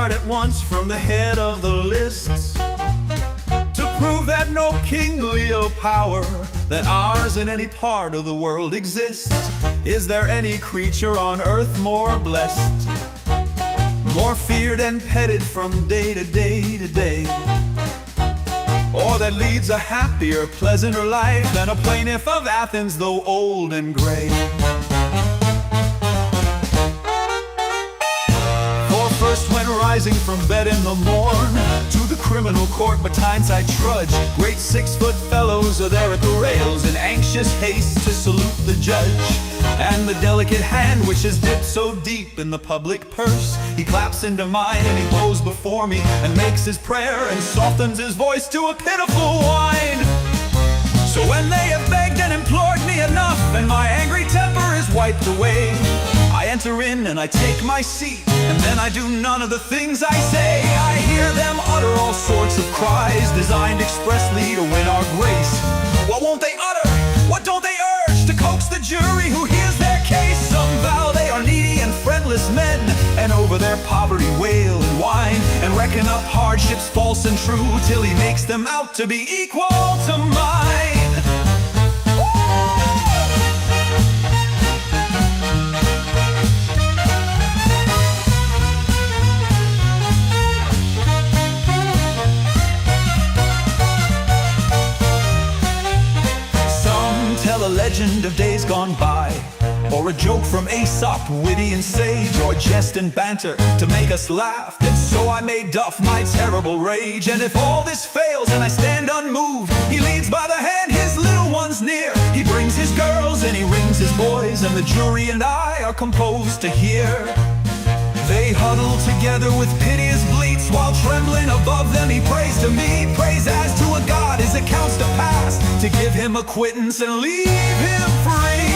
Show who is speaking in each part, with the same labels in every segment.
Speaker 1: start at once from the head of the list, to prove that no kingly power that ours in any part of the world exists. Is there any creature on earth more blessed, more feared and petted from day to day to day, or that leads a happier, pleasanter life than a plaintiff of Athens, though old and gray? For first when rising from bed in the morn, to the criminal court betimes I trudge. Great 6-foot fellows are there at the rails, in anxious haste to salute the judge. And the delicate hand which has dipped so deep in the public purse, he claps into mine and he bows before me, and makes his prayer and softens his voice to a pitiful whine. So when they have begged and implored me enough, and my angry temper is wiped away, I enter in and I take my seat, and then I do none of the things I say. I hear them utter all sorts of cries, designed expressly to win our grace. What won't they utter? What don't they urge to coax the jury who hears their case? Some vow they are needy and friendless men, and over their poverty wail and whine, and reckon up hardships false and true, till he makes them out to be equal to mine. A legend of days gone by, or a joke from Aesop, witty and sage, or jest and banter to make us laugh. And so I may doff my terrible rage, and if all this fails and I stand unmoved, he leads by the hand his little ones near. He brings his girls and he rings his boys, and the jury and I are composed to hear. They huddle together with piteous bleats, while trembling above them he prays to me. Prays as to a god his accounts to pass, to give him acquittance and leave him free.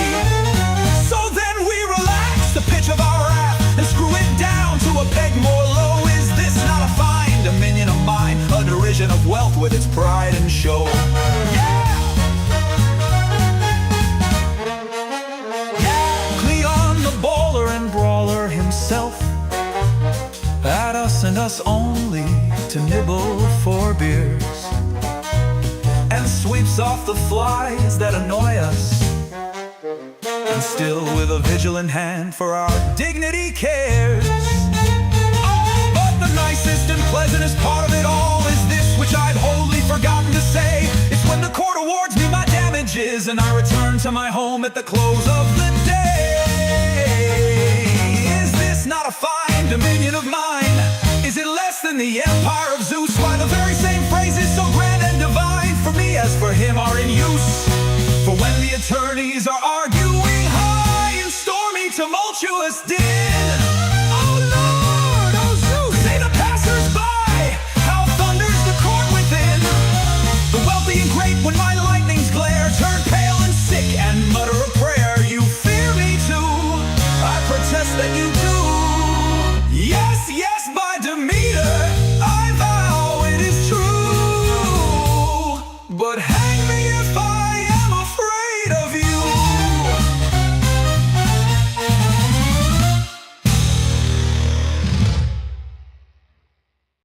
Speaker 1: So then we relax the pitch of our wrath, and screw it down to a peg more low. Is this not a fine dominion of mine, a derision of wealth with its pride and show? Yeah! Cleon the bawler and brawler himself, at us and us only, to nibble for beers, and sweeps off the flies that annoy us, and still with a vigilant hand for our dignity cares. But the nicest and pleasantest part of it all is this, which I'd wholly forgotten to say. It's when the court awards me my damages, and I return to my home at the close of the day. Is this not a fine dominion of mine? Is it less than the empire of Zeus? Why, the very same phrases so grand and divine for me as for him are in use. For when the attorneys are arguing high in stormy tumultuous din,